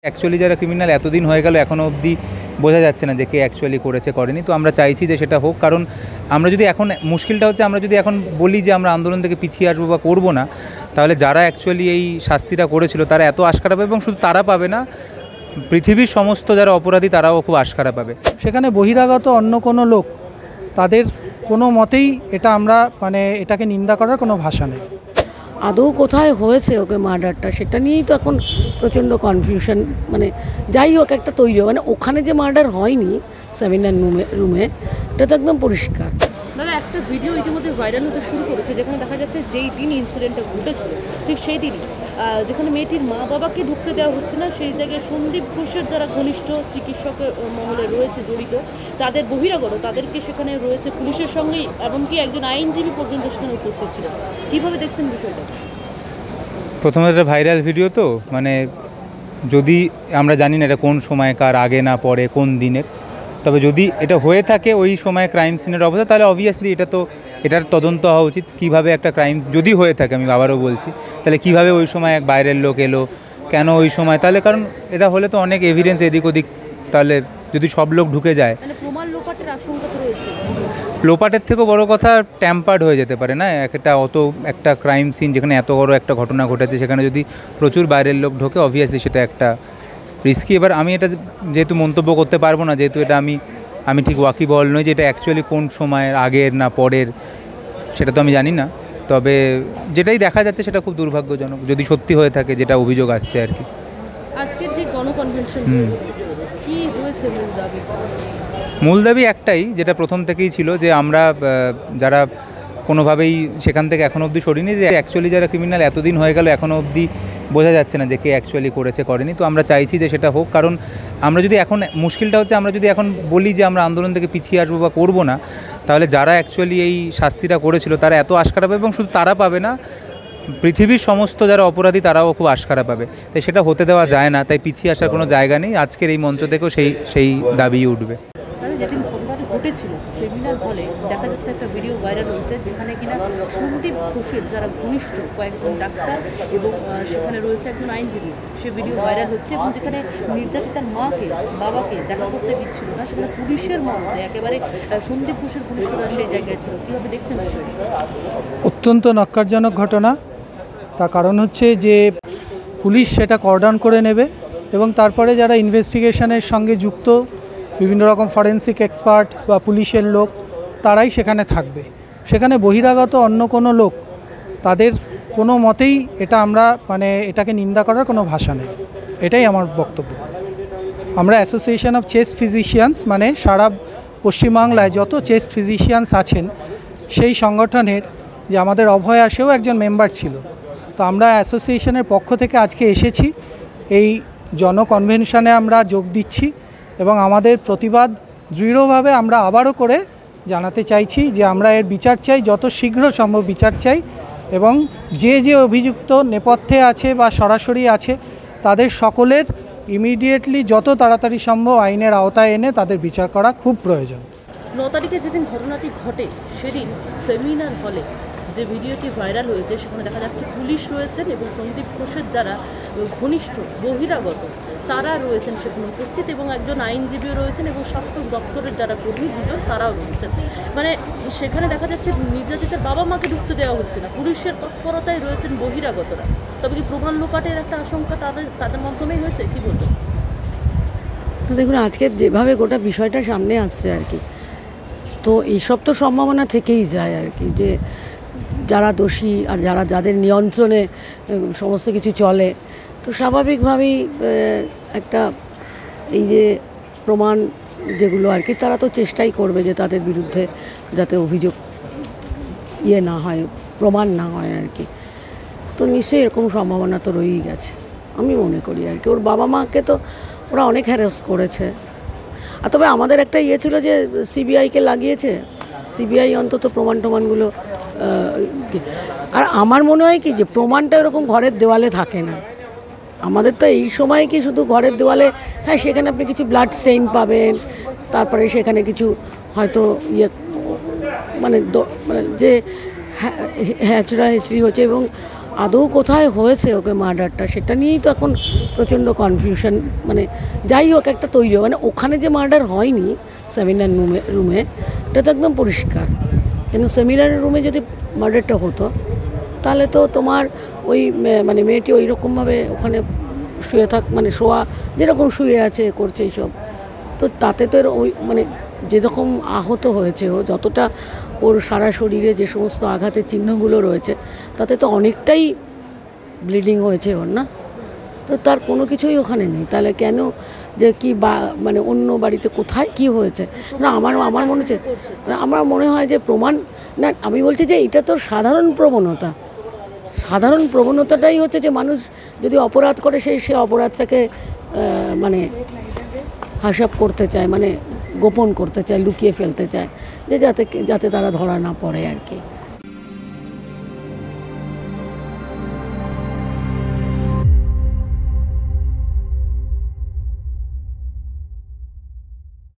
Actually যারা criminal এতদিন হয়ে গেল এখনও অবধি বোঝা যাচ্ছে না যে কে অ্যাকচুয়ালি করেছে করেনি। তো আমরা চাইছি যে সেটা হোক, কারণ আমরা যদি এখন মুশকিলটা হচ্ছে আমরা যদি এখন বলি যে আমরা আন্দোলন থেকে পিছিয়ে আসবো বা করবো না, তাহলে যারা অ্যাকচুয়ালি এই শাস্তিটা করেছিল তারা এত আশকারা পাবে, এবং শুধু তারা পাবে না, পৃথিবীর সমস্ত যারা অপরাধী তারাও খুব আশকারা পাবে। সেখানে বহিরাগত অন্য কোনো লোক, তাদের কোনো মতেই এটা আমরা এটাকে নিন্দা করার কোনো ভাষা নেই। আদৌ কোথায় হয়েছে ওকে মার্ডারটা, সেটা নিয়েই তো এখন প্রচণ্ড কনফিউশন। যাই হোক একটা তৈরি, ওখানে যে মার্ডার হয়নি সেমিনার রুমে, এটা তো একদম পরিষ্কার। দাদা, একটা ভিডিও ইতিমধ্যে ভাইরাল হতে শুরু করেছে, যেখানে দেখা যাচ্ছে যেই দিন ইনসিডেন্টটা ঘটেছিল ঠিক সেই দিনই যেখানে মেয়েটির মা বাবাকে ঢুকতে দেওয়া হচ্ছে না, সেই জায়গায় সন্দীপ ঘোষের যারা ঘনিষ্ঠ চিকিৎসকের মহলে রয়েছে জড়িত, তাদের বহিরাগত তাদেরকে সেখানে রয়েছে পুলিশের সঙ্গেই, এমনকি একজন আইনজীবী পর্যন্ত সেখানে উপস্থিত ছিল। কীভাবে দেখছেন বিষয়টা? প্রথমে এটা ভাইরাল ভিডিও, তো যদি আমরা জানি না এটা কোন সময়কার, আগে না পরে, কোন দিনের, তবে যদি এটা হয়ে থাকে ওই সময় ক্রাইম সিনের অবস্থা, তাহলে অবভিয়াসলি এটার তদন্ত হওয়া উচিত। কীভাবে একটা ক্রাইম যদি হয়ে থাকে, আমি আবারও বলছি, তাহলে কীভাবে ওই সময় এক বাইরের লোক এলো, কেন ওই সময়, তাহলে কারণ এটা হলে তো অনেক এভিডেন্স এদিক ওদিক, তাহলে যদি সব লোক ঢুকে যায়, প্রমাণ লোপাটের আশঙ্কা তো রয়েছে। লোপাটের থেকেও বড় কথা ট্যাম্পার্ড হয়ে যেতে পারে না একটা ক্রাইম সিন, যেখানে এত বড় একটা ঘটনা ঘটেছে, সেখানে যদি প্রচুর বাইরের লোক ঢোকে, অবভিয়াসলি সেটা একটা রিস্কি। এবার আমি এটা যেহেতু মন্তব্য করতে পারবো না, যেহেতু এটা আমি ঠিক ওয়াকিবহল নই যে এটা অ্যাকচুয়ালি কোন সময়ের, আগের না পরের, সেটা তো আমি জানি না। তবে যেটাই দেখা যাচ্ছে সেটা খুব দুর্ভাগ্যজনক, যদি সত্যি হয়ে থাকে যেটা অভিযোগ আসছে আর কি। আজকের যে গণকনভেনশন কি হয়েছে মূল দাবি একটাই, যেটা প্রথম থেকেই ছিল, যে আমরা যারা কোনোভাবেই সেখান থেকে এখনও অবধি সরিনি, যে অ্যাকচুয়ালি যারা ক্রিমিনাল এতদিন হয়ে গেল এখনও অবধি বোঝা যাচ্ছে না যে কে অ্যাকচুয়ালি করেছে করেনি। তো আমরা চাইছি যে সেটা হোক, কারণ আমরা যদি এখন মুশকিলটা হচ্ছে আমরা যদি এখন বলি যে আমরা আন্দোলন থেকে পিছিয়ে আসবো বা করবো না, তাহলে যারা অ্যাকচুয়ালি এই শাস্তিটা করেছিল তারা এত আশকারা পাবে, এবং শুধু তারা পাবে না, পৃথিবীর সমস্ত যারা অপরাধী তারাও খুব আশকারা পাবে। তাই সেটা হতে দেওয়া যায় না, তাই পিছিয়ে আসার কোনো জায়গা নেই। আজকের এই মঞ্চ থেকেও সেই দাবি উঠবে। যেদিন ঘটনাটি ঘটেছিল সেমিনার হলে দেখা যাচ্ছে একটা ভিডিও ভাইরাল হয়েছে, যেখানে কিনা সন্দীপ ঘোষের যারা ঘনিষ্ঠ কয়েকজন ডাক্তার এবং সেখানে রয়েছে একজন আইনজীবী, সে ভিডিও ভাইরাল হচ্ছে, এবং যেখানে নির্যাতিতার মাকে বাবাকে দেখা করতে দিচ্ছিল না, সেখানে পুলিশের মধ্যে একেবারে সন্দীপ ঘোষের ঘনিষ্ঠরা সেই জায়গায় ছিল। কীভাবে দেখছেন বিষয়টি? অত্যন্ত নক্কারজনক ঘটনা। তার কারণ হচ্ছে যে পুলিশ সেটা কর্ডন করে নেবে, এবং তারপরে যারা ইনভেস্টিগেশনের সঙ্গে যুক্ত বিভিন্ন রকম ফরেন্সিক এক্সপার্ট বা পুলিশের লোক, তারাই সেখানে থাকবে। সেখানে বহিরাগত অন্য কোনো লোক, তাদের কোনো মতেই এটা আমরা এটাকে নিন্দা করার কোনো ভাষা নেই। এটাই আমার বক্তব্য। আমরা অ্যাসোসিয়েশন অফ চেস্ট ফিজিশিয়ানস, সারা পশ্চিমবাংলায় যত চেস্ট ফিজিশিয়ানস আছেন, সেই সংগঠনের যে আমাদের অভয় আসেও একজন মেম্বার ছিল। তো আমরা অ্যাসোসিয়েশনের পক্ষ থেকে আজকে এসেছি, এই জনকনভেনশনে আমরা যোগ দিচ্ছি, এবং আমাদের প্রতিবাদ দৃঢ়ভাবে আমরা আবারও করে জানাতে চাইছি যে আমরা এর বিচার চাই, যত শীঘ্র সম্ভব বিচার চাই, এবং যে অভিযুক্ত নেপথ্যে আছে বা সরাসরি আছে, তাদের সকলের ইমিডিয়েটলি যত তাড়াতাড়ি সম্ভব আইনের আওতায় এনে তাদের বিচার করা খুব প্রয়োজন। 9 তারিখে যেদিন ঘটনাটি ঘটে, সেদিন সেমিনার হলে যে ভিডিওটি ভাইরাল হয়েছে, সেখানে দেখা যাচ্ছে পুলিশ রয়েছেন এবং সন্দীপ ঘোষের যারা ঘনিষ্ঠ বহিরাগত তারা রয়েছেন সেখানে উপস্থিত, এবং একজন আইনজীবীও রয়েছেন, এবং স্বাস্থ্য দপ্তরের যারা কর্মী দুজন তারাও রয়েছেন। সেখানে দেখা যাচ্ছে নির্যাতিতার বাবা মাকে ঢুকতে দেওয়া হচ্ছে না, পুলিশের তৎপরতায় রয়েছেন বহিরাগতরা। তবে কি প্রমাণ লোপাটের একটা আশঙ্কা তাদের মাধ্যমেই হয়েছে, কি বলবেন? দেখুন, আজকে যেভাবে গোটা বিষয়টা সামনে আসছে আর কি, তো এইসব তো সম্ভাবনা থেকেই যায় আর কি, যে যারা দোষী আর যাদের নিয়ন্ত্রণে সমস্ত কিছু চলে, তো স্বাভাবিকভাবেই একটা এই যে প্রমাণ যেগুলো আর কি, তারা তো চেষ্টাই করবে যে তাদের বিরুদ্ধে যাতে অভিযোগ না হয়, প্রমাণ না হয় আর কি। তো নিশ্চয়ই এরকম সম্ভাবনা তো রয়েই গেছে আমি মনে করি আর কি। ওর বাবা মাকে তো ওরা অনেক হ্যারাস করেছে। আর তবে আমাদের একটা ছিল যে সিবিআইকে লাগিয়েছে, সিবিআই অন্তত প্রমাণগুলো, আর আমার মনে হয় কি যে প্রমাণটা এরকম ঘরের দেওয়ালে থাকে না। আমাদের তো এই সময় কি শুধু ঘরের দেওয়ালে, হ্যাঁ সেখানে আপনি কিছু ব্লাড স্টেইন পাবেন, তারপরে সেখানে কিছু হয়তো যে হ্যাচড়া হেঁচড়ি হচ্ছে, এবং আদৌ কোথায় হয়েছে ওকে মার্ডারটা সেটা নিয়েই তো এখন প্রচণ্ড কনফিউশন, মানে যাই হোক একটা তৈরি হয়, মানে ওখানে যে মার্ডার হয়নি সেমিনার রুমে এটা তো একদম পরিষ্কার, কেন সেমিনার রুমে যদি মার্ডারটা হতো তাহলে তো তোমার ওই মানে মেয়েটি ওই রকমভাবে ওখানে শুয়ে মানে শোয়া যেরকম শুয়ে আছে করছে এইসব, তো তাতে তো ওই মানে যেরকম আহত হয়েছে ও, যতটা ওর সারা শরীরে যে সমস্ত আঘাতের চিহ্নগুলো রয়েছে তাতে তো অনেকটাই ব্লিডিং হয়েছে ওর, না? তো তার কোনো কিছুই ওখানে নেই, তাহলে কেন যে কি বা মানে অন্য বাড়িতে কোথায় কি হয়েছে না আমার মনে হচ্ছে, আমার মনে হয় যে প্রমাণ না, আমি বলছি যে এটা তো সাধারণ প্রবণতাটাই হচ্ছে যে মানুষ যদি অপরাধ করে সে অপরাধটাকে মানে হাসাপ করতে চায়, মানে গোপন করতে চায়, লুকিয়ে ফেলতে চায়, যে যাতে তারা ধরা না পড়ে আর কি।